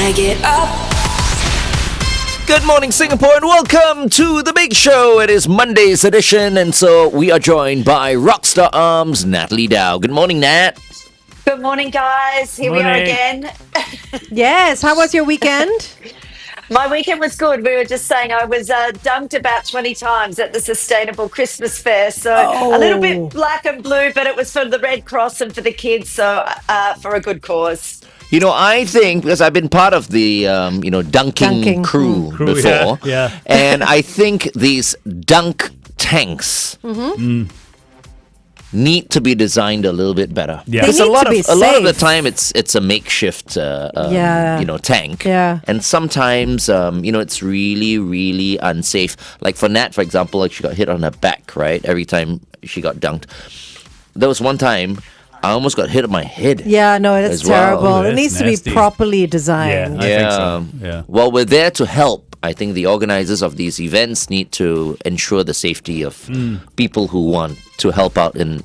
I get up. Good morning, Singapore, and welcome to The Big Show. It is Monday's edition, and so we are joined by Rockstararms, Natalie Dau. Good morning, Nat. Good morning, guys. Here we are again. Yes. How was your weekend? My weekend was good. We were just saying I was dunked about 20 times at the Sustainable Christmas Fair. So a little bit black and blue, but it was for the Red Cross and for the kids. So for a good cause. You know, I think, because I've been part of the, dunking crew before, and I think these dunk tanks need to be designed a little bit better. Yeah. Because They a need lot to of be the safe. time it's a makeshift, tank. Yeah. And sometimes, it's really, really unsafe. Like for Nat, for example, like she got hit on her back, right? Every time she got dunked. There was one time I almost got hit on my head. Yeah, no, that's As well. terrible. Oh, It that's needs to nasty. be properly designed. I think so. Yeah. Well, we're there to help. I think the organizers of these events need to ensure the safety of people who want to help out in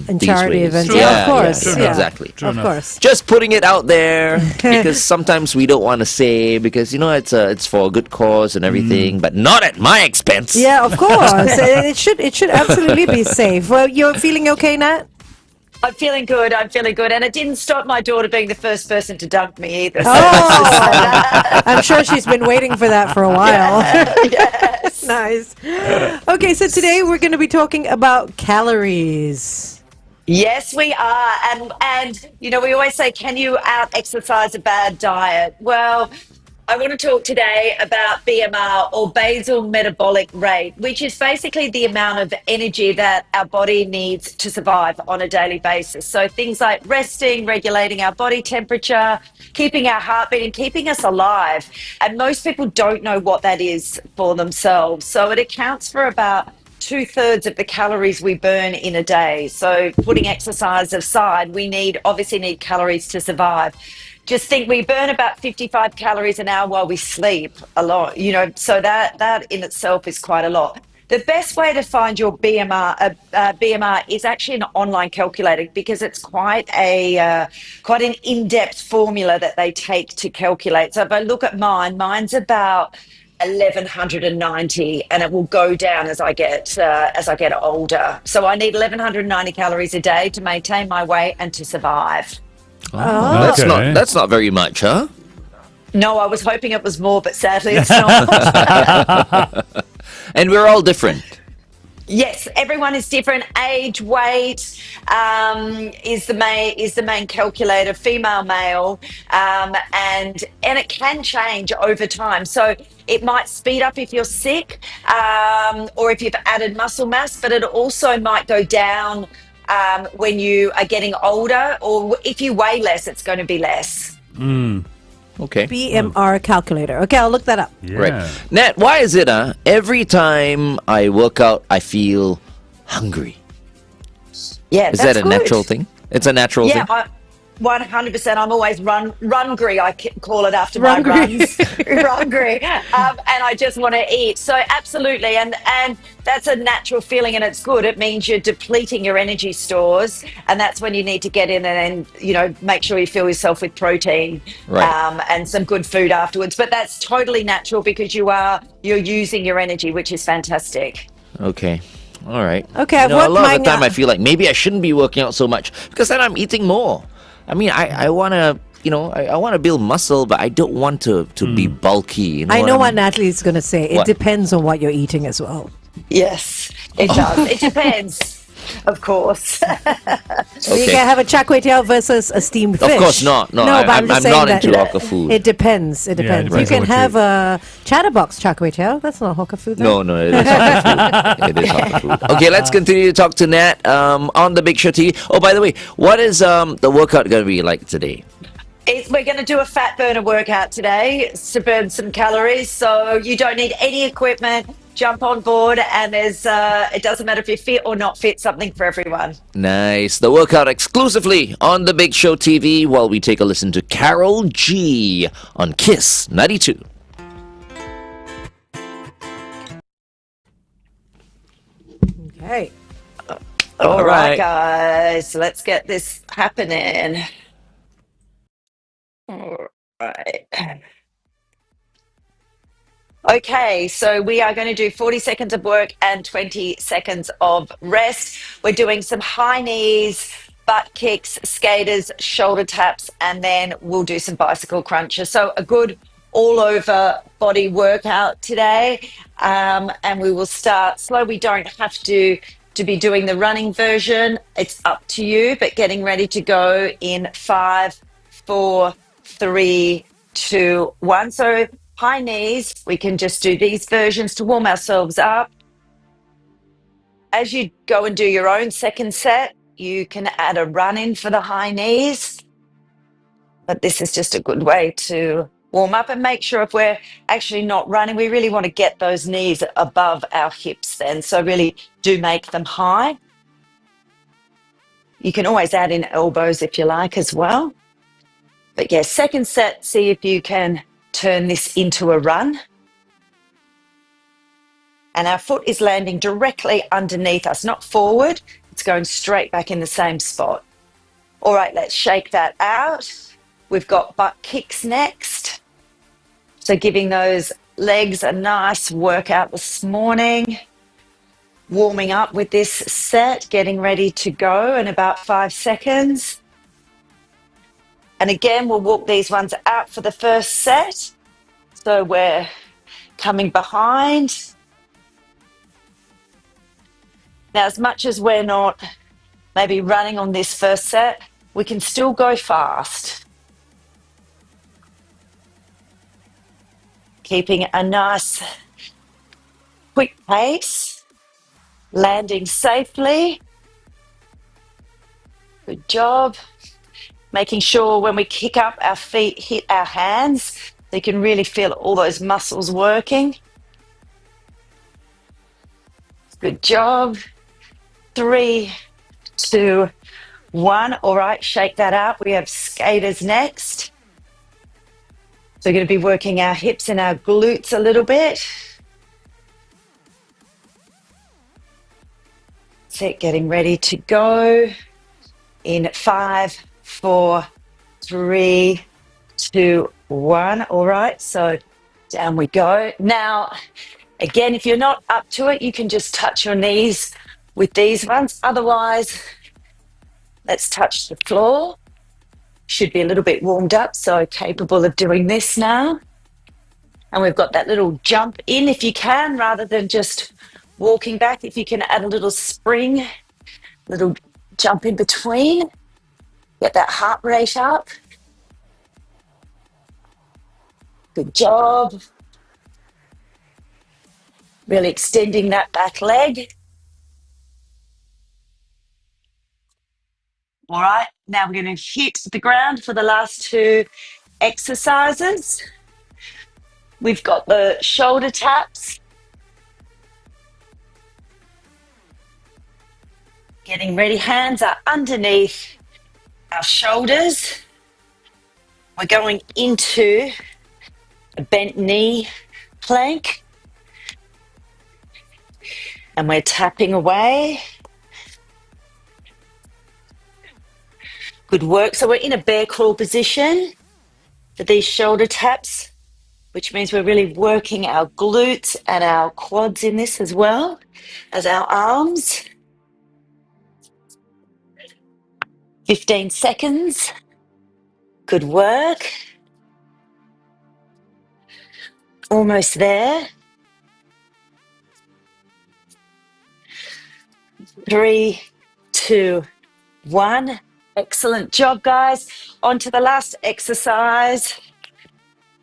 these charity ways. events. Yeah, of course. True Yeah. enough. Exactly. True Of enough. course. Just putting it out there because sometimes we don't want to say because it's for a good cause and everything, but not at my expense. Yeah, of course. it should absolutely be safe. Well, you're feeling okay, Nat? I'm feeling good. And it didn't stop my daughter being the first person to dunk me either. So Oh, I'm sure she's been waiting for that for a while. yes. Nice. Okay, so today we're going to be talking about calories. Yes, we are. And we always say, can you out-exercise a bad diet? Well, I want to talk today about BMR, or basal metabolic rate, which is basically the amount of energy that our body needs to survive on a daily basis. So things like resting, regulating our body temperature, keeping our heart beating, keeping us alive. And most people don't know what that is for themselves. So it accounts for about 2/3 of the calories we burn in a day. So putting exercise aside, we obviously need calories to survive. Just think we burn about 55 calories an hour while we sleep a lot, so that in itself is quite a lot. The best way to find your BMR is actually an online calculator because it's quite an in-depth formula that they take to calculate. So if I look at mine's about 1190, and it will go down as I get older. So I need 1190 calories a day to maintain my weight and to survive. Oh, that's not very much, huh? No, I was hoping it was more, but sadly it's not. And we're all different. Yes, everyone is different. Age, weight is the main calculator. Female, male, and it can change over time. So it might speed up if you're sick, or if you've added muscle mass, but it also might go down when you are getting older, or if you weigh less, it's going to be less. Okay. BMR calculator. Okay, I'll look that up. Yeah. Right. Nat, why is it every time I work out, I feel hungry? Yeah, Is that's that a good. natural thing? It's a natural Yeah, thing? 100%. I'm always rungry, I call it after my Rungry. runs. Rungry. And I just want to eat. So absolutely. And that's a natural feeling, and it's good. It means you're depleting your energy stores. And that's when you need to get in and make sure you fill yourself with protein, Right. and some good food afterwards. But that's totally natural because you're using your energy, which is fantastic. Okay. All right. Okay, I've a worked lot of mine the time out. I feel like maybe I shouldn't be working out so much because then I'm eating more. I mean, I want to, I want to build muscle, but I don't want to be bulky. I know what mean? Natalie's going to say. It What? depends on what you're eating as well. Yes, it does. It depends, of course. You Okay. can have a char kway teow versus a steamed Of fish. course not. No, but I'm just not saying that into hawker food. It depends. It depends. depends You on can what have a chatterbox char kway teow. That's not hawker food. No, it is hawker food. It is hawker food. Okay, let's continue to talk to Nat on the Big Show TV. Oh, by the way, what is the workout going to be like today? We're going to do a fat burner workout today to burn some calories. So you don't need any equipment. Jump on board, and it doesn't matter if you're fit or not fit, something for everyone. Nice. The workout exclusively on the Big Show TV while we take a listen to Carol G on Kiss 92. Okay. All right, right. guys. Let's get this happening. Right. Okay, so we are going to do 40 seconds of work and 20 seconds of rest. We're doing some high knees, butt kicks, skaters, shoulder taps, and then we'll do some bicycle crunches. So a good all over body workout today. And we will start slow. We don't have to be doing the running version. It's up to you, but getting ready to go in 5, 4, 3, 2, 1. So high knees, we can just do these versions to warm ourselves up. As you go and do your own second set, you can add a run in for the high knees. But this is just a good way to warm up and make sure if we're actually not running, we really want to get those knees above our hips then. So really do make them high. You can always add in elbows if you like as well. But yeah, second set, see if you can turn this into a run. And our foot is landing directly underneath us, not forward. It's going straight back in the same spot. All right, let's shake that out. We've got butt kicks next. So giving those legs a nice workout this morning. Warming up with this set, getting ready to go in about 5 seconds. And again, we'll walk these ones out for the first set. So we're coming behind. Now, as much as we're not maybe running on this first set, we can still go fast. Keeping a nice, quick pace, landing safely. Good job. Making sure when we kick up, our feet hit our hands. So you can really feel all those muscles working. Good job. 3, 2, 1. All right, shake that out. We have skaters next. So we're going to be working our hips and our glutes a little bit. That's it, getting ready to go in 5, 4, 3, 2, 1. All right, so down we go. Now, again, if you're not up to it, you can just touch your knees with these ones. Otherwise, let's touch the floor. Should be a little bit warmed up, so capable of doing this now. And we've got that little jump in if you can, rather than just walking back. If you can add a little spring, little jump in between, get that heart rate up. Good job. Really extending that back leg. All right, now we're going to hit the ground for the last 2 exercises. We've got the shoulder taps. Getting ready, hands are underneath our shoulders. We're going into a bent knee plank. And we're tapping away. Good work. So we're in a bear crawl position for these shoulder taps, which means we're really working our glutes and our quads in this as well as our arms. 15 seconds. Good work. Almost there. 3, 2, 1. Excellent job, guys. On to the last exercise.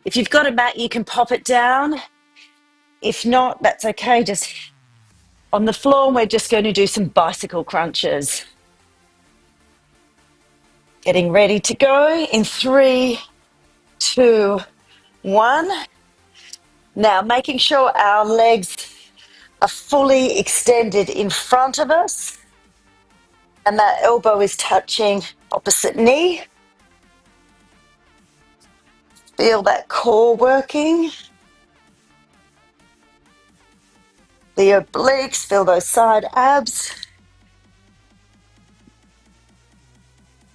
If you've got a mat, you can pop it down. If not, that's okay. Just on the floor, we're just going to do some bicycle crunches. Getting ready to go in 3, 2, 1. Now, making sure our legs are fully extended in front of us. And that elbow is touching opposite knee. Feel that core working. The obliques, feel those side abs.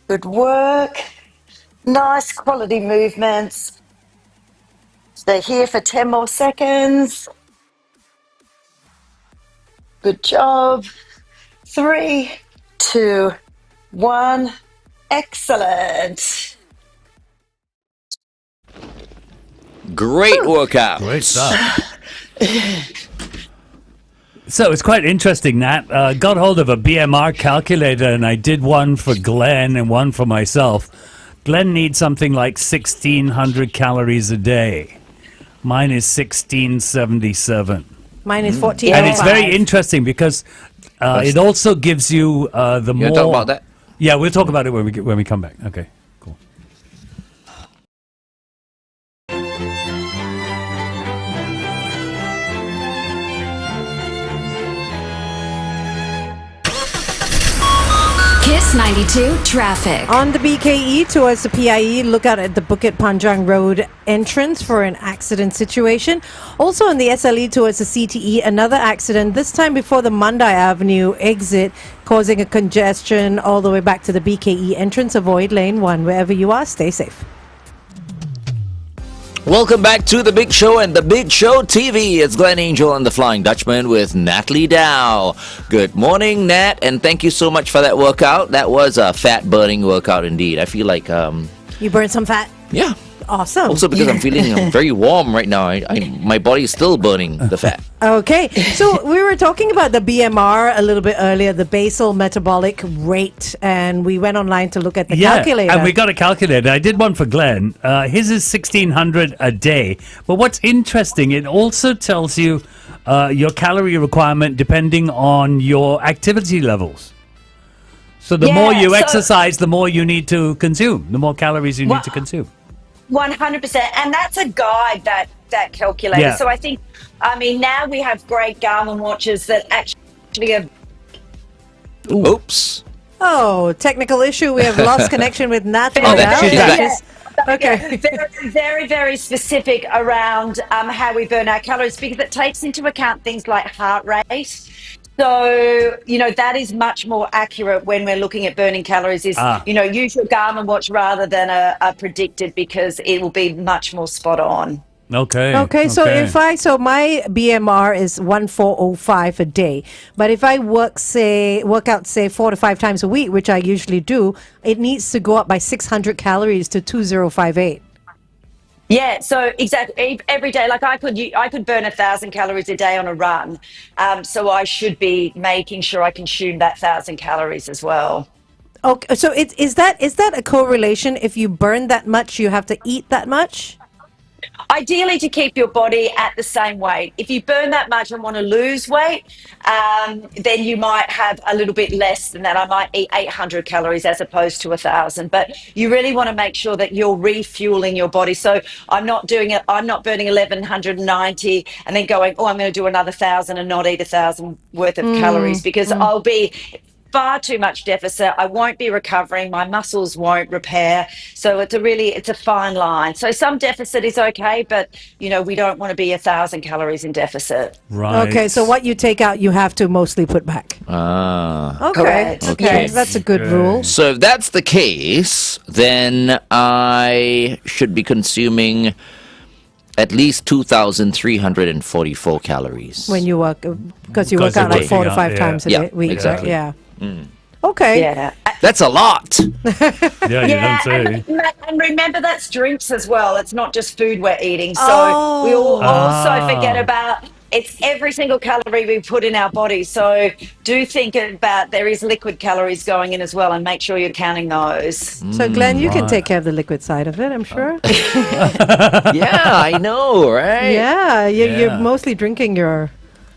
Good work. Nice quality movements. Stay here for 10 more seconds. Good job. 3, 2, 1. Excellent. Great workout. Great stuff. So it's quite interesting, Nat. Got hold of a BMR calculator, and I did one for Glenn and one for myself. Glenn needs something like 1,600 calories a day. Mine is 1,677. Mine is 14. And it's very interesting because it also gives you the more... You talk about that? Yeah, we'll talk about it when we come back. Okay, cool. Kiss 92 traffic. On the BKE towards the PIE, look out at the Bukit Panjang Road entrance for an accident situation. Also on the SLE towards the CTE, another accident, this time before the Mandai Avenue exit, causing a congestion all the way back to the BKE entrance. Avoid lane 1. Wherever you are, stay safe. Welcome back to The Big Show and The Big Show TV. It's Glenn Angel and the Flying Dutchman with Natalie Dau. Good morning, Nat, and thank you so much for that workout. That was a fat-burning workout indeed. I feel like, You burned some fat? yeah. Awesome. Also because I'm feeling very warm right now. My body is still burning the fat. Okay, so we were talking about the BMR a little bit earlier, the basal metabolic rate, and we went online to look at the calculator. And we got a calculator. I did one for Glenn. His is 1,600 a day. But what's interesting, it also tells you your calorie requirement depending on your activity levels. So the more you exercise, the more you need to consume, the more calories you need to consume. 100%. And that's a guide, that calculator. Yeah. So I think, now we have great Garmin watches that actually are... Oops. Oh, technical issue. We have lost connection with Natalie. Oh, now. she's back. Okay. Very, very, very specific around how we burn our calories because it takes into account things like heart rate. So, that is much more accurate when we're looking at burning calories is, use your Garmin watch rather than a predicted because it will be much more spot on. Okay. So my BMR is 1405 a day, but if I work out 4 to 5 times a week, which I usually do, it needs to go up by 600 calories to 2058. Yeah, so exactly every day, like I could burn 1,000 calories a day on a run, so I should be making sure I consume that 1,000 calories as well. Okay, so is that a correlation? If you burn that much, you have to eat that much? Ideally, to keep your body at the same weight. If you burn that much and want to lose weight, then you might have a little bit less than that. I might eat 800 calories as opposed to 1,000. But you really want to make sure that you're refueling your body. So I'm not burning 1,190 and then going, I'm going to do another 1,000 and not eat 1,000 worth of calories because I'll be far too much deficit. I won't be recovering. My muscles won't repair. So it's a fine line. So some deficit is okay, but we don't want to be 1,000 calories in deficit. Right. Okay, so what you take out, you have to mostly put back. Okay. Correct. Okay, Yes. that's a good rule. So if that's the case, then I should be consuming at least 2,344 calories. When you work, because you work out like 4 to 5 times a week. exactly. Right? Yeah. Okay. Yeah. That's a lot. Yeah, you don't say. And remember that's drinks as well. It's not just food we're eating. So we all also forget about it's every single calorie we put in our body. So do think about there is liquid calories going in as well and make sure you're counting those. So Glenn, you can take care of the liquid side of it, I'm sure. Yeah, I know, right? Yeah, you're Yeah. mostly drinking your...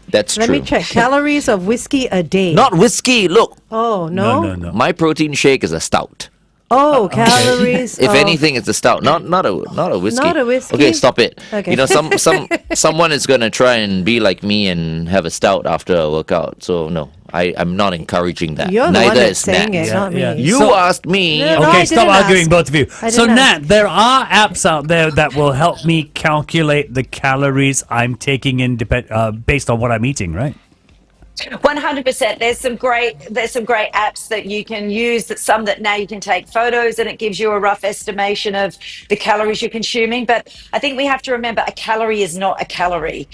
That's Let true. me check. Calories of whiskey a day. Not whiskey. Look, Oh, no? No. my protein shake is a stout. Oh, calories. If of- anything, it's a stout, not a whiskey. Not a whiskey? Okay, stop it. Okay. Someone is gonna try and be like me and have a stout after a workout. So no, I'm not encouraging that. You're the Neither one that's is saying Nat. it, not me. Yeah. You So- asked me. No, Okay, I stop didn't arguing, ask. both of you. I So, didn't Nat, there are apps out there that will help me calculate the calories I'm taking in based on what I'm eating, right? 100%. There's some great apps that you can use. That some that now you can take photos and it gives you a rough estimation of the calories you're consuming. But I think we have to remember a calorie is not a calorie.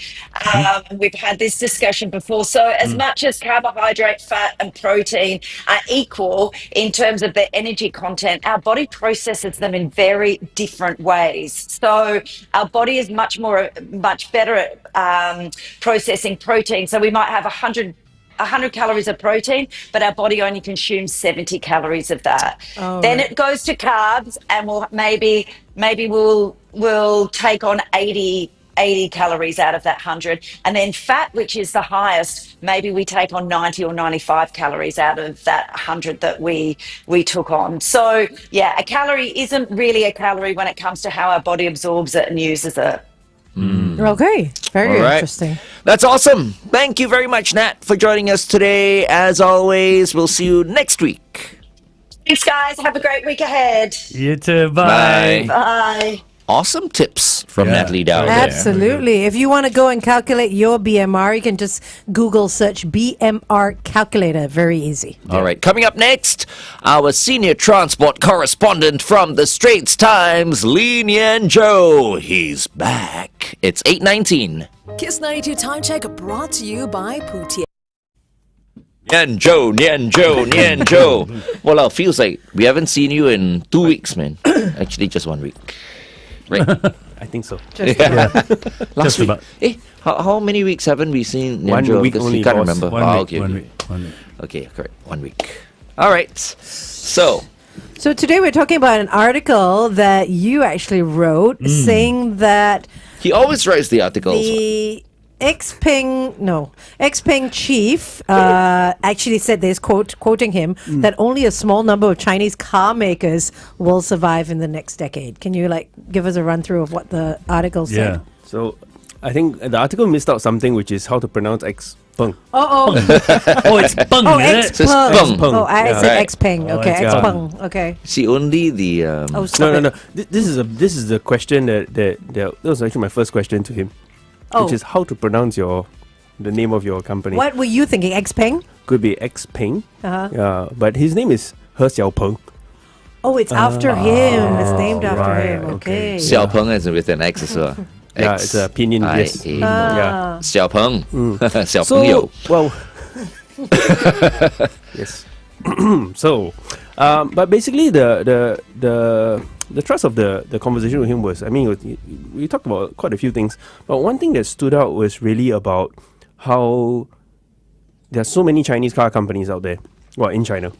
We've had this discussion before. So as much as carbohydrate, fat, and protein are equal in terms of their energy content, our body processes them in very different ways. So our body is much better at processing protein. So we might have 100 calories of protein, but our body only consumes 70 calories of that. Then it goes to carbs, and we'll take on 80 calories out of that 100, and then fat, which is the highest, maybe we take on 90 or 95 calories out of that 100 that we took on. So yeah, a calorie isn't really a calorie when it comes to how our body absorbs it and uses it. Okay, very All right. interesting. That's awesome. Thank you very much, Nat, for joining us today. As always, we'll see you next week. Thanks, guys. Have a great week ahead. You too. Bye. Bye. Awesome tips from Yeah. Natalie Dau. Yeah. Absolutely. If you want to go and calculate your BMR, you can just Google search BMR calculator. Very easy. All right, coming up next, our senior transport correspondent from the Straits Times, Lee Nian Zhou. He's back. It's 8:19. Kiss 92 Time Check brought to you by Putian. Nian Zhou, Nian Zhou, Nian Zhou. Well, it feels like we haven't seen you in 2 weeks, man. Actually, just 1 week. Right? I think so. Last Just week. about. How many weeks haven't we seen Nian 1 Zhou? week Because only, you can't boss. remember. One Ah, week, okay, one okay. week, 1 week. Okay, correct. 1 week. All right. So, So today we're talking about an article that you actually wrote saying that he always writes the articles. the Xpeng chief actually said this, quoting him, that only a small number of Chinese car makers will survive in the next decade. Can you give us a run through of what the article Yeah. said? So I think the article missed out something, which is how to pronounce Xpeng. Oh, Oh, it's bung, oh, is it? It's Xpeng. Xpeng. Oh, I Yeah. said Right. Xpeng. Oh, Okay, it's Xpeng. Okay. See, only the... Oh, stop No. it. This is the question that was actually my first question to him, Oh. which is how to pronounce the name of your company. What were you thinking? Xpeng? Could be Xpeng. Uh-huh. But his name is He Xiaopeng. Oh, it's after him. It's named after right, him. Okay. Xiao Peng is with an X as well. Yeah, it's a pinyin, yes. X-I-A. Ah. Xiao Peng. Xiao So, Peng Yo. well, yes. So, but basically, the thrust of the conversation with him was, I mean, we talked about quite a few things, but one thing that stood out was really about how there are so many Chinese car companies out there, well, in China.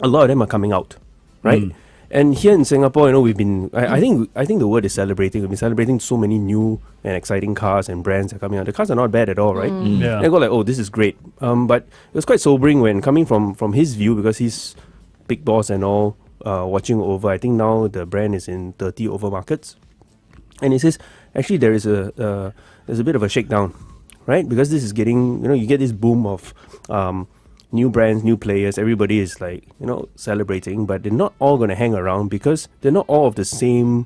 A lot of them are coming out, right? And here in Singapore, we've been, I think the word is celebrating. We've been celebrating so many new and exciting cars and brands that are coming out. The cars are not bad at all, right? Yeah. And I go like, oh, this is great. But it was quite sobering when coming from his view, because he's big boss and all, watching over. I think now the brand is in 30 over markets. And he says, actually, there's a bit of a shakedown, right? Because this is getting, you get this boom of new brands, new players. Everybody is celebrating, but they're not all going to hang around because they're not all of the same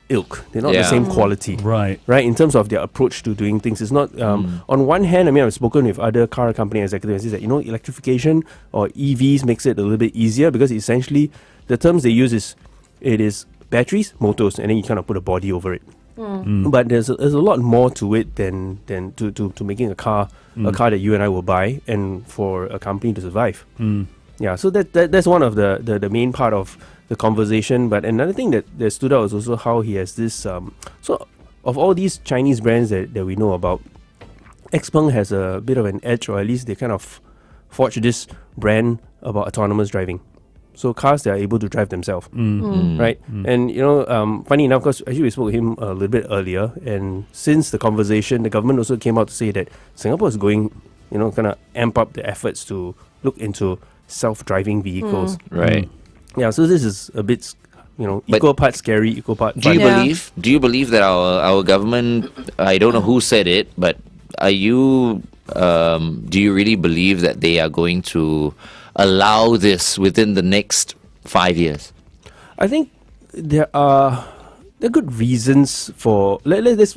ilk. They're not the Yeah. same quality. Right. Right, in terms of their approach to doing things. It's not, on one hand, I mean, I've spoken with other car company executives and says that, electrification or EVs makes it a little bit easier because essentially the terms they use is batteries, motors, and then you kind of put a body over it. But there's a lot more to it than to making a car that you and I will buy and for a company to survive. Yeah, so that's one of the main part of the conversation. But another thing that stood out is also how he has this so of all these Chinese brands that we know about, Xpeng has a bit of an edge, or at least they kind of forged this brand about autonomous driving. So cars that are able to drive themselves, right? And funny enough, because actually we spoke with him a little bit earlier, and since the conversation, the government also came out to say that Singapore is going, kind of amp up the efforts to look into self-driving vehicles. Right. Yeah, so this is a bit, equal part scary, equal part Do you fun. Do you believe that our government? I don't know who said it, but are you? Do you really believe that they are going to allow this within the next 5 years? I think there are good reasons for let's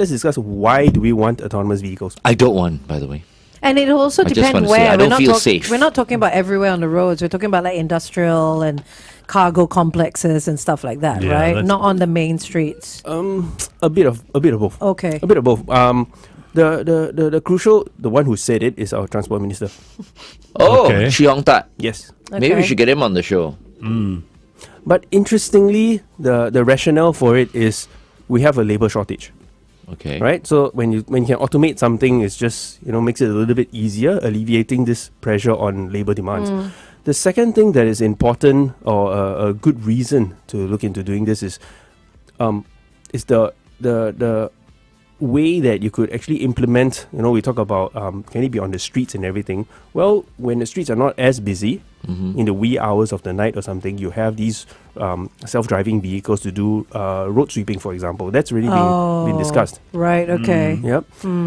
discuss why do we want autonomous vehicles. I don't want, by the way. And it also I just depends want to say, where. I don't feel safe. We're not talking about everywhere on the roads. We're talking about like industrial and cargo complexes and stuff like that, Yeah, right? that's- Not on the main streets. A bit of both. Okay. A bit of both. The crucial, the one who said it is our transport minister. Oh, Okay. Shi Hong Tat. Yes. Maybe we Okay. should get him on the show. But interestingly, the rationale for it is we have a labor shortage, Okay. right? So when you can automate something, it's just makes it a little bit easier, alleviating this pressure on labor demands. The second thing that is important, or a good reason to look into doing this is the way that you could actually implement. We talk about can it be on the streets and everything. Well, when the streets are not as busy in the wee hours of the night or something, you have these self-driving vehicles to do road sweeping, for example. That's really been discussed. Right, okay. Yep.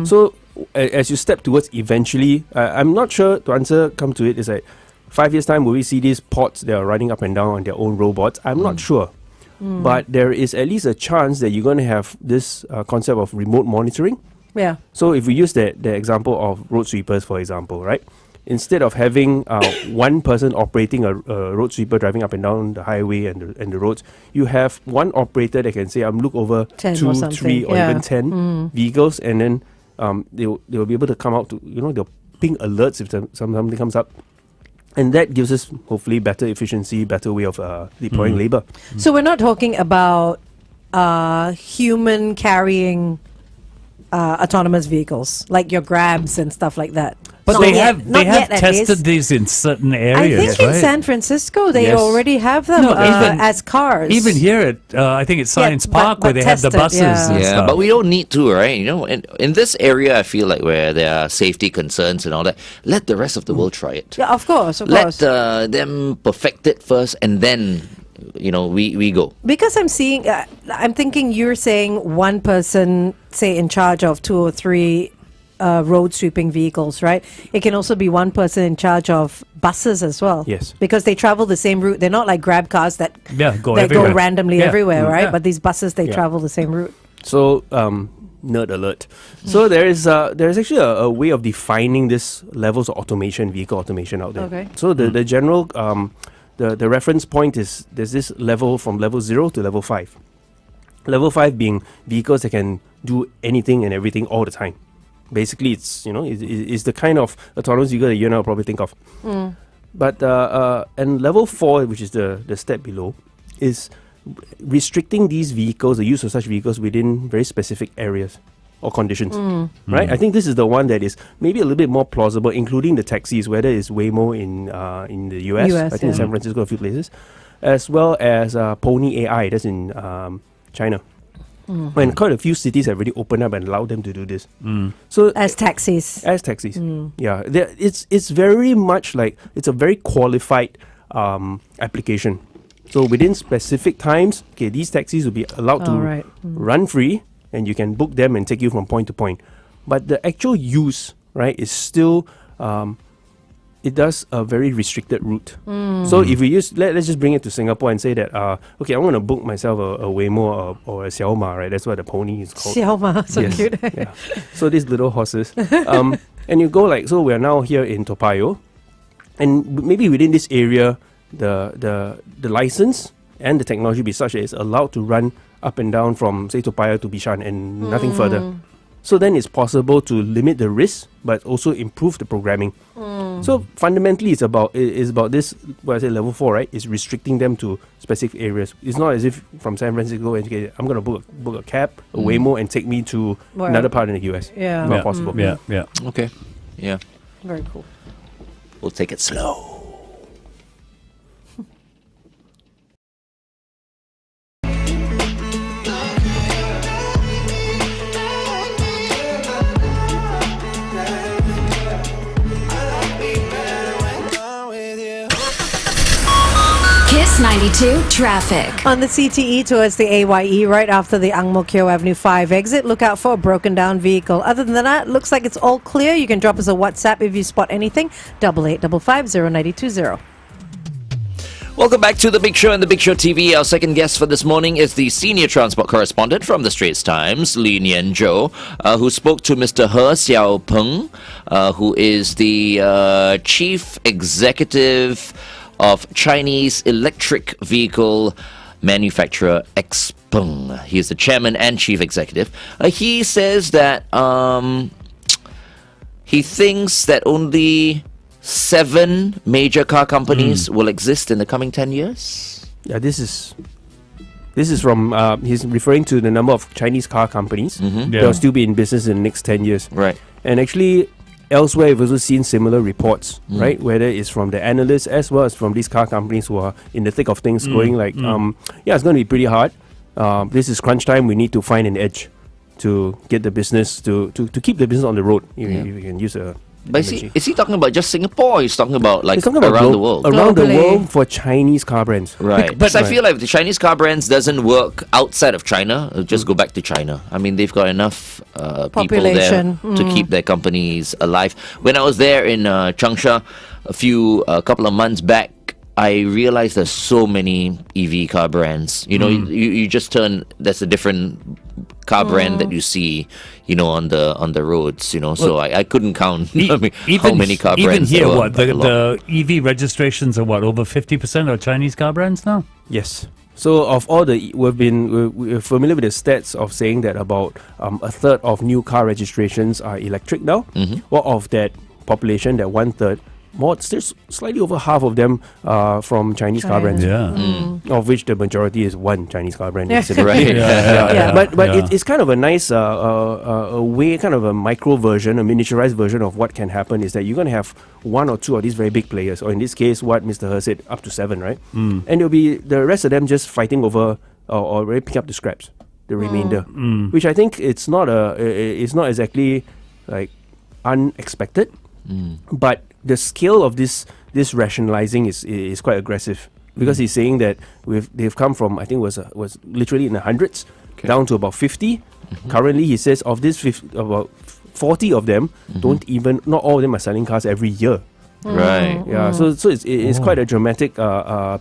So as you step towards eventually, I'm not sure to come to it is like 5 years time will we see these pods that are running up and down on their own robots? I'm not sure. But there is at least a chance that you're going to have this concept of remote monitoring. Yeah. So if we use the example of road sweepers, for example, right? Instead of having one person operating a road sweeper driving up and down the highway and the roads, you have one operator that can say, look over 10 2, or something, 3, or yeah. even 10 vehicles, and then they'll be able to come out to, they'll ping alerts if something comes up. And that gives us hopefully better efficiency, better way of deploying labor. So we're not talking about human carrying autonomous vehicles like your Grabs and stuff like that. But Not they yet. have Not yet, at tested least. these in certain I areas, think in right? San Francisco they Yes. already have them No, even- as cars. Even here at I think it's Science but- Park where but they have the tested, buses yeah. and Yeah, stuff. but we don't need to, right? In this area, I feel like where there are safety concerns and all that, let the rest of the world try it. Yeah, of course, of Let course. them perfect it first, and then we go. Because I'm thinking you're saying one person, say, in charge of 2 or 3 road sweeping vehicles, right? It can also be one person in charge of buses as well. Yes. Because they travel the same route. They're not like Grab cars that Go that everywhere. go randomly Yeah. everywhere, right? Yeah. But these buses, they Yeah. travel the same route. So, nerd alert. So there is actually a way of defining this levels of automation, vehicle automation out there. Okay. So the general the reference point is there's this level from level 0 to level 5. Level 5 being vehicles that can do anything and everything all the time. Basically, it's it's the kind of autonomous vehicle that you and I will probably think of. But and level 4, which is the step below, is restricting these vehicles, the use of such vehicles within very specific areas or conditions. Right? I think this is the one that is maybe a little bit more plausible, including the taxis, whether it's Waymo in the US, I think in San Francisco, a few places, as well as Pony AI, that's in China. And quite a few cities have already opened up and allowed them to do this. So As taxis. as taxis, yeah, it's very much like it's a very qualified application. So within specific times, okay, these taxis will be allowed to Alright. run free, and you can book them and take you from point to point. But the actual use, right, is still it does a very restricted route. So if we let's just bring it to Singapore and say that okay, I'm going to book myself a Waymo or a Xiaoma, right? That's what the pony is called. Xiaoma, so Yes. cute. Yeah. So these little horses, and you go like, so we are now here in Toa Payoh, and maybe within this area, the license and the technology be such that it's allowed to run up and down from say Toa Payoh to Bishan and nothing further. So then it's possible to limit the risk, but also improve the programming. So fundamentally, it's about this. What I say, level 4, right? Is restricting them to specific areas. It's not as if from San Francisco, I'm going to book a cab, a Waymo, and take me to Well, another part in the US. yeah. Not Yeah. possible. Yeah, yeah. Okay. Yeah. Very cool. We'll take it slow. Kiss 92 traffic. On the CTE towards the AYE, right after the Ang Mo Kio Avenue 5 exit, look out for a broken down vehicle. Other than that, looks like it's all clear. You can drop us a WhatsApp if you spot anything. 8855 0920. Welcome back to The Big Show and The Big Show TV. Our second guest for this morning is the senior transport correspondent from the Straits Times, Li Nian Zhou, who spoke to Mr. He Xiaopeng, who is the chief executive of Chinese electric vehicle manufacturer Xpeng. He is the chairman and chief executive. He says that he thinks that only 7 major car companies will exist in the coming 10 years. Yeah, this is from he's referring to the number of Chinese car companies that will still be in business in the next 10 years. Right. And actually, elsewhere, we've also seen similar reports, right? Whether it's from the analysts as well as from these car companies who are in the thick of things, going like, yeah, it's going to be pretty hard. This is crunch time. We need to find an edge to get the business to keep the business on the road. If you can use a. But is he talking about just Singapore, or he's talking about like He's talking about around the world? Around the Globally. world for Chinese car brands. Right. But I feel like the Chinese car brands doesn't work outside of China. It'll just go back to China. I mean, they've got enough people there Population. to keep their companies alive. When I was there in Changsha a couple of months back, I realized there's so many EV car brands. You know, you just turn, there's a different car brand that you see, you know, on the roads, you know. So I couldn't count how many car brands Even here, there were, what, but a lot. the EV registrations are what, over 50% are Chinese car brands now? Yes. So of all the, we're familiar with the stats of saying that about a third of new car registrations are electric now. Well, of that population, that 1/3, still slightly over half of them from Chinese car brands. Of which the majority is one Chinese car brand. Yeah. Right. But it's kind of a nice a way, kind of a micro version, a miniaturized version of what can happen is that you're going to have 1 or 2 of these very big players, or in this case, what Mr. He said, up to 7, right? And there'll be the rest of them just fighting over or really pick up the scraps, the remainder, which I think it's not exactly like unexpected, but the scale of this rationalizing is quite aggressive, because he's saying that they've come from, I think was literally in the hundreds down to about 50. Currently, he says of this about 40 of them not all of them are selling cars every year. Right. Yeah, so it's quite a dramatic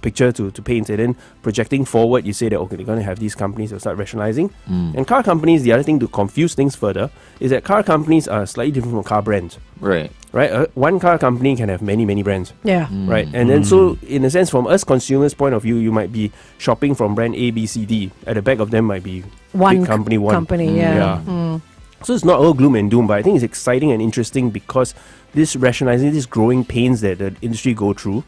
picture to paint. And then projecting forward, you say that okay, they're going to have these companies that start rationalizing. And car companies, the other thing to confuse things further is that car companies are slightly different from car brands. Right. Right, one car company can have many brands. Yeah. Right, and then so in a sense, from us consumers' point of view, you might be shopping from brand A, B, C, D. At the back of them might be One big company one. company, yeah. So it's not all gloom and doom, but I think it's exciting and interesting because this rationalizing, these growing pains that the industry go through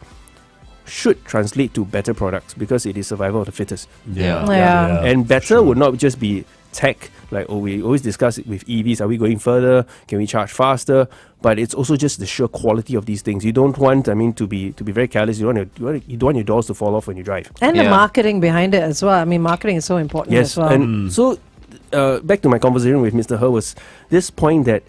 should translate to better products, because it is survival of the fittest. Yeah. And better would not just be tech, like we always discuss it with EVs. Are we going further? Can we charge faster? But it's also just the sheer quality of these things. You don't want, to be very careless. You don't want your doors to fall off when you drive. And the marketing behind it as well. I mean, marketing is so important as well. And so back to my conversation with Mr. He was this point that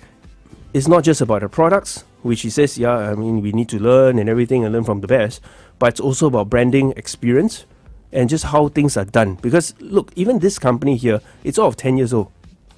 it's not just about the products, which he says, we need to learn and everything and learn from the best, but it's also about branding, experience, and just how things are done. Because look, even this company here, it's all of 10 years old,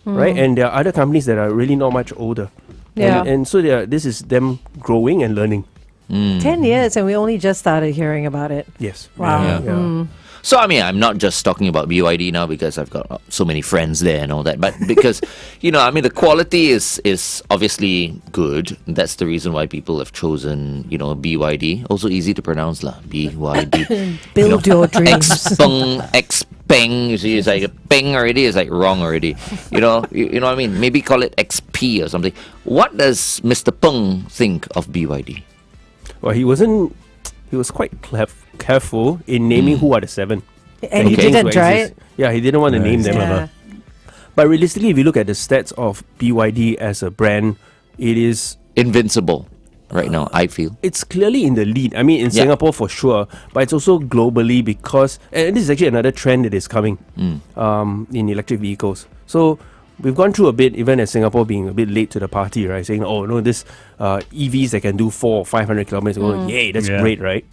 right? And there are other companies that are really not much older. Yeah. And so this is them growing and learning. 10 years, and we only just started hearing about it. Yes. Wow. Yeah. So, I mean, I'm not just talking about BYD now because I've got so many friends there and all that, but because, the quality is obviously good. That's the reason why people have chosen, BYD. Also easy to pronounce, BYD. Build your dreams. Xpeng, you see, it's like a peng already, it's like wrong already. You know what I mean? Maybe call it XP or something. What does Mr. Peng think of BYD? Well, he was quite careful in naming who are the 7. And he things didn't, will right? exist. Yeah, he didn't want to name them ever. But realistically, if you look at the stats of BYD as a brand, it is invincible right now, I feel. It's clearly in the lead. I mean, in Singapore for sure, but it's also globally because, and this is actually another trend that is coming in electric vehicles. So we've gone through a bit, even as Singapore being a bit late to the party, right? Saying, oh no, this EVs that can do 400 or 500 kilometers, yay, that's great, right?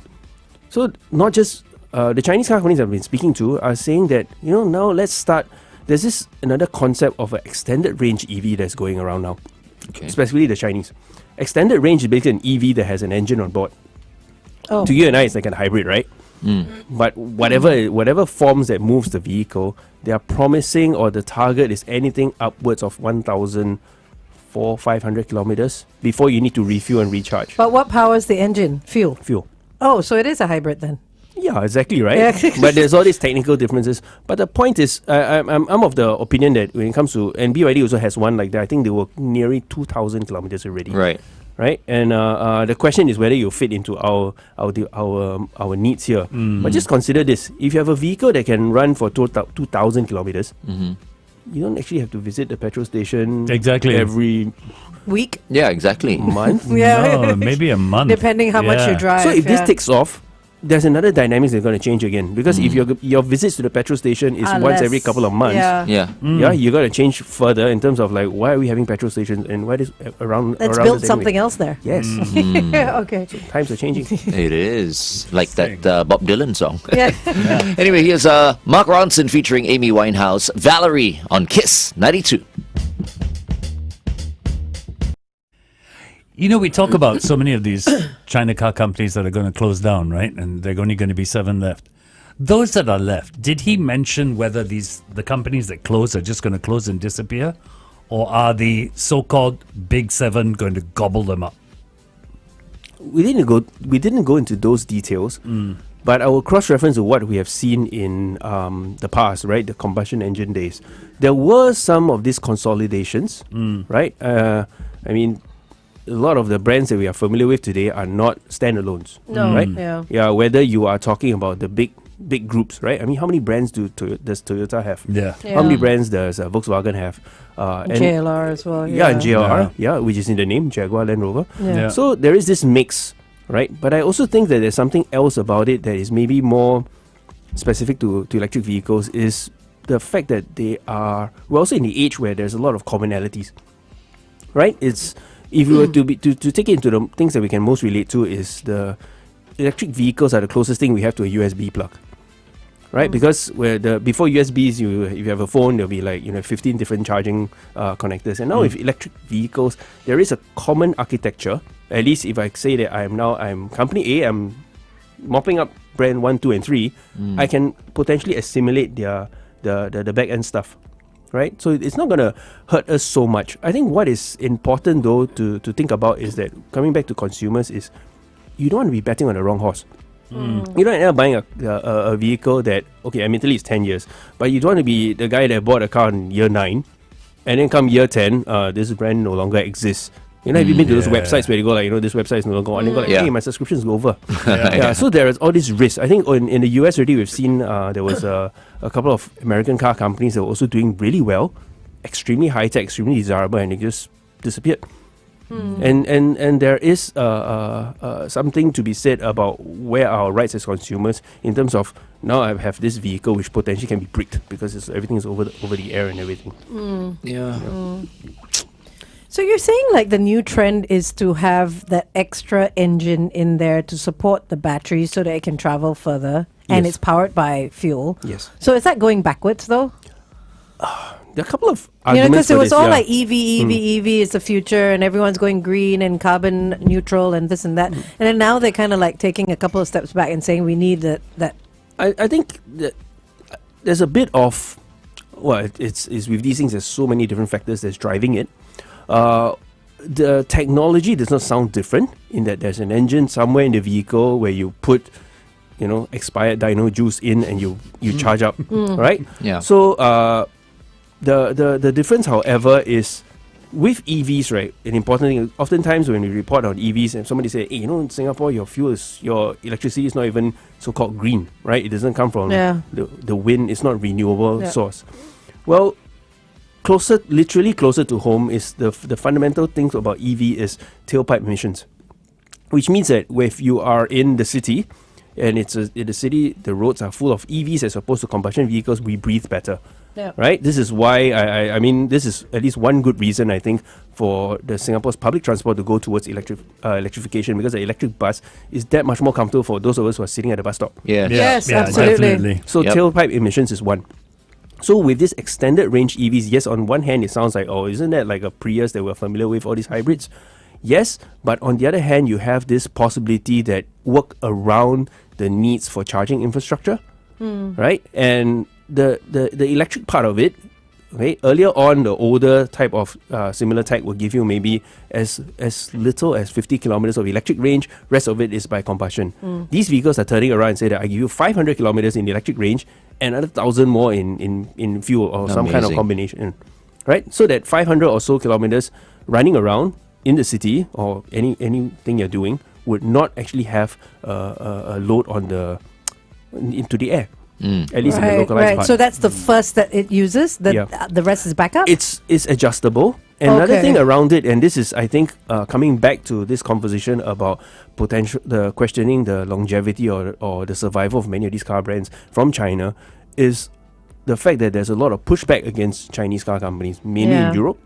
So not just the Chinese car companies I've been speaking to are saying that, now let's start. There's this another concept of an extended range EV that's going around now, especially the Chinese. Extended range is basically an EV that has an engine on board. To you and I, it's like a hybrid, right? But whatever forms that moves the vehicle, they are promising, or the target is anything upwards of 1,500 kilometers before you need to refuel and recharge. But what powers the engine? Fuel. Fuel. Oh, so it is a hybrid then. Yeah, exactly right. Yeah. But there's all these technical differences. But the point is, I'm of the opinion that when it comes to, and BYD also has one like that. I think they were nearly 2,000 kilometers already. Right. Right. And the question is whether you fit into our needs here. But just consider this: if you have a vehicle that can run for 2,000 kilometers, you don't actually have to visit the petrol station Exactly. every Week? Yeah, exactly. month. Yeah. No, maybe a month. Depending how much you Yeah. drive. So if this yeah. takes off, there's another dynamics that's going to change again, because if your visits to the petrol station is once every less. couple of months, Yeah. Yeah. you're going to change further in terms of like, why are we having petrol stations and why is around Let's around build us something anyway? else there. Yes, Okay. times are changing. It is like that Bob Dylan song. Yeah. Anyway, here's Mark Ronson featuring Amy Winehouse, Valerie on Kiss 92. You know, we talk about so many of these China car companies that are going to close down, right? And there are only going to be 7 left. Those that are left, did he mention whether the companies that close are just going to close and disappear? Or are the so-called big 7 going to gobble them up? We didn't go into those details, but I will cross-reference to what we have seen in the past, right? The combustion engine days. There were some of these consolidations, right? I mean, a lot of the brands that we are familiar with today are not standalones. No. Right? Yeah. Yeah, whether you are talking about the big groups, right? I mean, how many brands does Toyota have? Yeah. Yeah. How many brands does Volkswagen have? And JLR as well. yeah, and JLR, Yeah. which is in the name, Jaguar Land Rover. Yeah. So there is this mix, right? But I also think that there's something else about it that is maybe more specific to electric vehicles, is the fact that we're also in the age where there's a lot of commonalities, right? It's, if you were to take it into the things that we can most relate to, is the electric vehicles are the closest thing we have to a USB plug, right? Because before USBs, if you have a phone, there'll be like 15 different charging connectors, and now with electric vehicles, there is a common architecture. At least if I say that I'm company A, I'm mopping up brand 1, 2, and 3, I can potentially assimilate the back end stuff. Right, so it's not going to hurt us so much. I think what is important though to think about is that, coming back to consumers, is you don't want to be betting on the wrong horse. You don't end up buying a vehicle that, okay, admittedly it's 10 years, but you don't want to be the guy that bought a car in year 9, and then come year 10, this brand no longer exists. Have you been to those websites where you go like, this website is no longer on, and you go like, hey, my subscription is over. So there is all this risk. I think in the US already we've seen there was a couple of American car companies that were also doing really well, extremely high tech, extremely desirable, and they just disappeared. And there is something to be said about where our rights as consumers, in terms of, now I have this vehicle which potentially can be bricked because everything is over the air and everything. So you're saying like the new trend is to have that extra engine in there to support the battery so that it can travel further, and Yes. it's powered by fuel. Yes. So is that going backwards though? There are a couple of You know, arguments because it for was this, all yeah. like EV is the future, and everyone's going green and carbon neutral and this and that. And then now they're kind of like taking a couple of steps back and saying we need that. I think that there's a bit of, well, it's with these things, there's so many different factors that's driving it. The technology does not sound different, in that there's an engine somewhere in the vehicle where you put, expired dino juice in and you charge up, right? Yeah. So the difference, however, is with EVs, right? An important thing, oftentimes when we report on EVs and somebody say, hey, in Singapore, your electricity is not even so-called green, right? It doesn't come from the wind. It's not renewable source. Well, literally closer to home is the fundamental things about EV is tailpipe emissions, which means that if you are in the city and in the city, the roads are full of EVs as opposed to combustion vehicles, we breathe better. Yeah. Right? This is why I mean, this is at least one good reason, I think, for the Singapore's public transport to go towards electrification, because the electric bus is that much more comfortable for those of us who are sitting at the bus stop. Yeah. Yes, absolutely. Definitely. So tailpipe emissions is one. So with this extended range EVs, yes, on one hand it sounds like, oh, isn't that like a Prius that we're familiar with, all these hybrids? Yes, but on the other hand, you have this possibility that work around the needs for charging infrastructure, right? And the electric part of it, okay, earlier on, the older type of similar tech will give you maybe as little as 50 kilometers of electric range. Rest of it is by combustion. These vehicles are turning around and say that I give you 500 kilometers in electric range and another 1,000 more in fuel or some kind of Amazing. combination, right? So that 500 or so kilometers running around in the city or anything you're doing would not actually have a load on into the air. At least in the localized part. So that's the first that it uses. The rest is backup. It's adjustable. Another Okay. thing around it, and this is, I think, coming back to this conversation about questioning the longevity or the survival of many of these car brands from China, is the fact that there's a lot of pushback against Chinese car companies, mainly in Europe,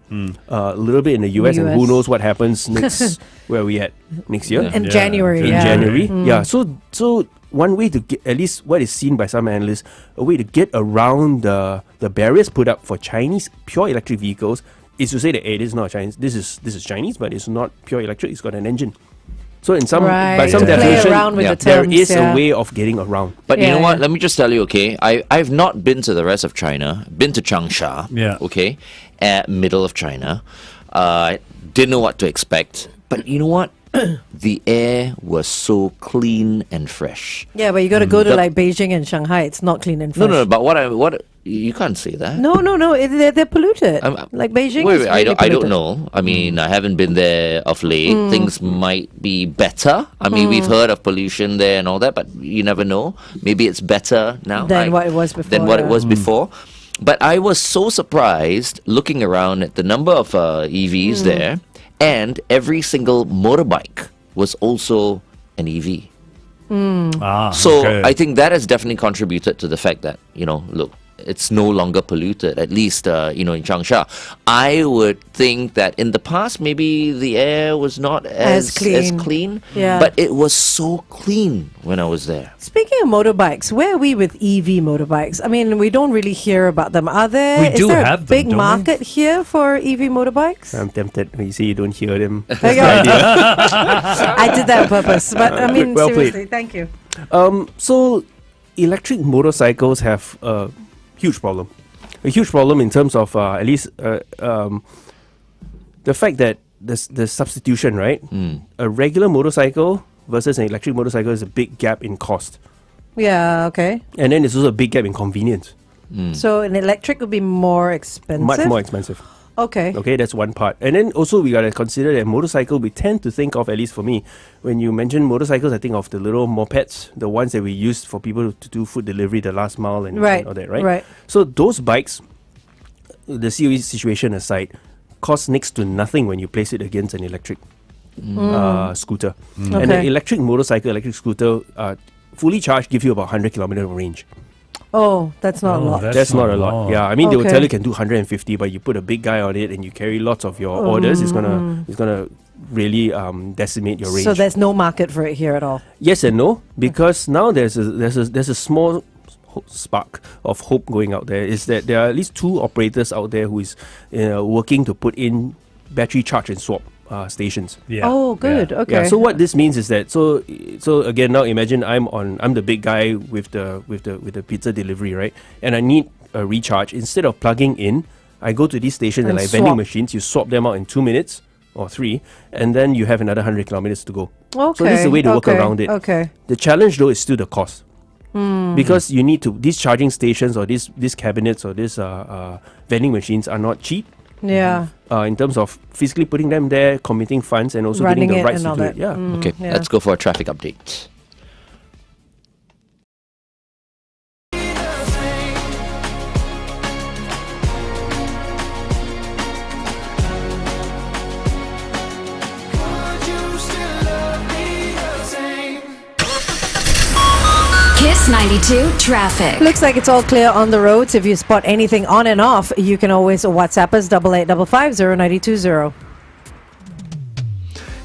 a little bit in the US, and who US. knows what happens next. Where are we at next year? in January. In yeah. January. Yeah. So one way to get, at least what is seen by some analysts, a way to get around the barriers put up for Chinese pure electric vehicles is to say that, hey, this is not Chinese. This is Chinese, but it's not pure electric. It's got an engine. So in some by Right. some Play definition, around with the there terms, is yeah. a way of getting around. But you Yeah, know what? yeah. Let me just tell you, okay? I've not been to the rest of China. Been to Changsha. Yeah. Okay? At middle of China. Didn't know what to expect. But you know what? The air was so clean and fresh. Yeah, but you got to go to The- like Beijing and Shanghai. It's not clean and fresh. No, but what you can't say that. No. They're polluted. like Beijing. Wait, is I really don't polluted. know. I mean, I haven't been there of late. Things might be better. I mean, we've heard of pollution there and all that, but you never know. Maybe it's better now Than what it was before, Than what it yeah. was before. But I was so surprised looking around at the number of EVs there, and every single motorbike was also an EV. So okay. I think that has definitely contributed to the fact that, look, it's no longer polluted, at least, in Changsha. I would think that in the past, maybe the air was not as clean. Yeah. But it was so clean when I was there. Speaking of motorbikes, where are we with EV motorbikes? I mean, we don't really hear about them. Are there? We is do there have a them, big don't we? market here for EV motorbikes? I'm tempted. You see, you don't hear them. Okay. I did that on purpose, but I mean, Well played. seriously, thank you. So electric motorcycles have a huge problem. A huge problem in terms of at least the fact that the substitution, right? A regular motorcycle versus an electric motorcycle is a big gap in cost. Yeah. Okay. And then there's also a big gap in convenience. So an electric would be more expensive. Much more expensive. Okay. Okay, that's one part. And then also we gotta consider that motorcycle, we tend to think of, at least for me, when you mention motorcycles, I think of the little mopeds, the ones that we use for people to do food delivery, the last mile and all that, right? Right. So those bikes, the COE situation aside, cost next to nothing when you place it against an electric scooter. And an Okay. electric motorcycle, electric scooter, fully charged, give you about 100 kilometers of range. Oh, that's not a lot. That's not a lot. Yeah, I mean they will Okay. tell you can do 150, but you put a big guy on it and you carry lots of your orders. It's gonna really decimate your range. So there's no market for it here at all. Yes and no, because now there's a small spark of hope going out there. Is that there are at least 2 operators out there who is working to put in battery charge and swap stations. Yeah. Oh, good. Yeah. Okay. Yeah. So what this means is that so again, now imagine I'm the big guy with the pizza delivery, right? And I need a recharge. Instead of plugging in, I go to these stations And and like vending swap. machines. You swap them out in 2 minutes or 3, and then you have another 100 kilometers to go. Okay. So this is the way to work around it. Okay. The challenge though is still the cost. Because you need to, these charging stations or these cabinets or these vending machines are not cheap. Yeah. In terms of physically putting them there, committing funds, and also Running getting the it rights and to all do that. it. Yeah. Okay, yeah. let's go for a traffic update. Kiss 92 traffic. Looks like it's all clear on the roads. If you spot anything on and off, you can always WhatsApp us 8855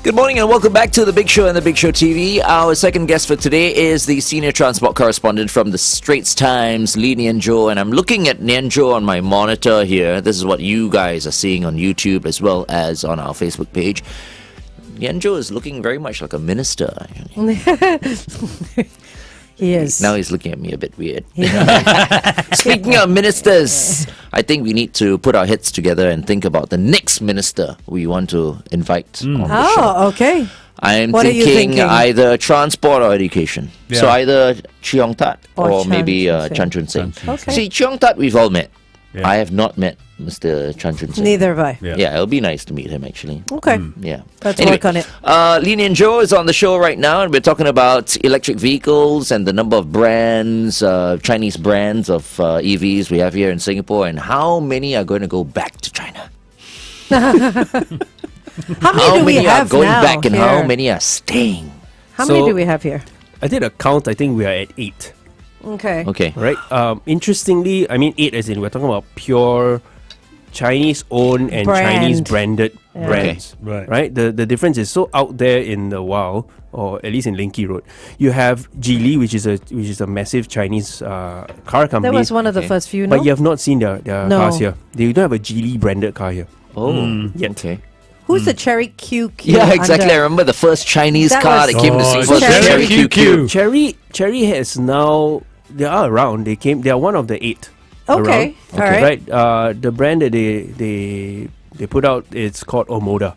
Good morning and welcome back to The Big Show and The Big Show TV. Our second guest for today is the senior transport correspondent from the Straits Times, Lee Nianzhou. And I'm looking at Nianzhou on my monitor here. This is what you guys are seeing on YouTube as well as on our Facebook page. Nianzhou is looking very much like a minister. Actually. He is. Now he's looking at me a bit weird. Speaking of ministers, I think we need to put our heads together and think about the next minister we want to invite on the show. Oh, okay. I'm What are you thinking thinking? either transport or education. Yeah. So either Cheong Tat Or or Chan maybe Chun Sing. Chan Chun Sing. Okay. See, Cheong Tat we've all met. Yeah. I have not met Mr. Chan Chun Sing. Neither have I. Yeah. Yeah, it'll be nice to meet him actually. Okay. Yeah. Let's Anyway, work on it. Li Nianzhou is on the show right now, and we're talking about electric vehicles and the number of brands, Chinese brands of EVs we have here in Singapore, and how many are going to go back to China. How many do we are have going now back and here? how many are staying? How many So- do we have here? I did a count. I think we are at 8. Okay. Okay. Right. Interestingly, I mean 8 as in we're talking about pure Chinese-owned and Brand. Chinese-branded Yeah. brands. Right. Right. The difference is so out there in the wild, or at least in Linky Road, you have Geely, which is a massive Chinese car company. That was one of the Okay. first few, no? But you have not seen their No. cars here. They don't have a Geely branded car here. Oh, Yet. okay. Who's the Cherry QQ? Yeah, exactly. I under? remember the first Chinese That car was- that came to Oh, Singapore. Cherry Cherry QQ. QQ. Cherry has now, they are around. They are one of the 8. Okay. Around. All right. Right. The brand that they put out, it's called Omoda.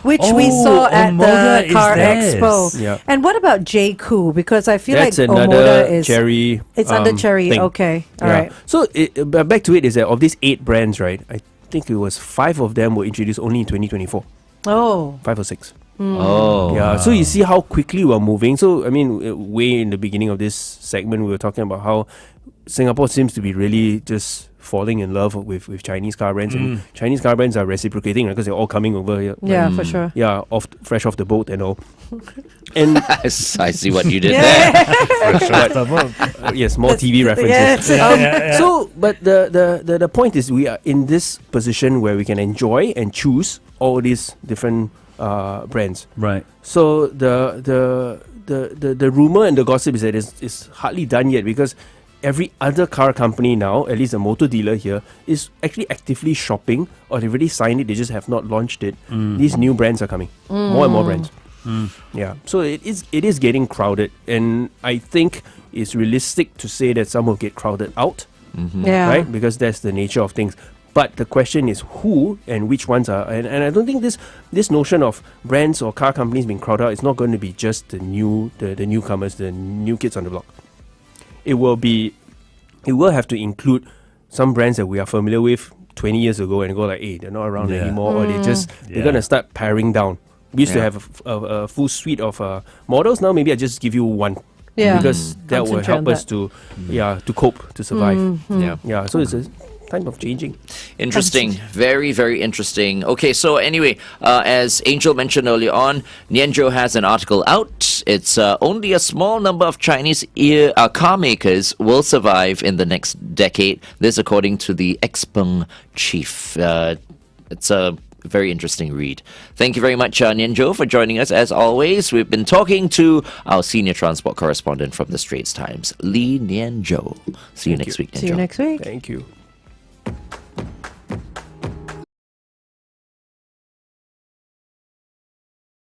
Which we Oh, saw at Omoda the is Car theirs. Expo. Yeah. And what about JQ? Because I feel That's like another Omoda is Cherry. It's under Cherry. thing. Okay. All Yeah. right. So back to it is that of these 8 brands, right? I think it was 5 of them were introduced only in 2024. Oh. 5 or 6. Oh. Yeah, so you see how quickly we're moving. So, I mean, way in the beginning of this segment, we were talking about how Singapore seems to be really just falling in love with Chinese car brands. And Chinese car brands are reciprocating because they're all coming over here. Yeah, for sure. Yeah, fresh off the boat and all. And I see what you did there. yes, more TV references. Yes. So, but the point is, we are in this position where we can enjoy and choose all these different brands. Right. So the rumor and the gossip is that it's hardly done yet because every other car company now, at least a motor dealer here, is actually actively shopping, or they've already signed it, they just have not launched it. These new brands are coming. More and more brands. Yeah. So it is getting crowded, and I think it's realistic to say that some will get crowded out. Yeah. Right? Because that's the nature of things. But the question is who and which ones are, and I don't think this notion of brands or car companies being crowded out is not going to be just the newcomers, the new kids on the block. It will have to include some brands that we are familiar with 20 years ago and go like, hey, they're not around Yeah. anymore, or they're Yeah. going to start paring down. We used to Yeah. have a full suite of models. Now maybe I just give you one. Yeah. Because that will Concentrate on help us to cope, to survive. Yeah. Yeah, so it's a time of changing. Interesting. Very, very interesting. Okay, so anyway, as Angel mentioned earlier on, Nianzhou has an article out. It's only a small number of Chinese car makers will survive in the next decade. This according to the Xpeng chief. It's a very interesting read. Thank you very much, Nianzhou, for joining us. As always, we've been talking to our senior transport correspondent from the Straits Times, Li Nianzhou. See you next week, Nianzhou. See you next week. Thank you.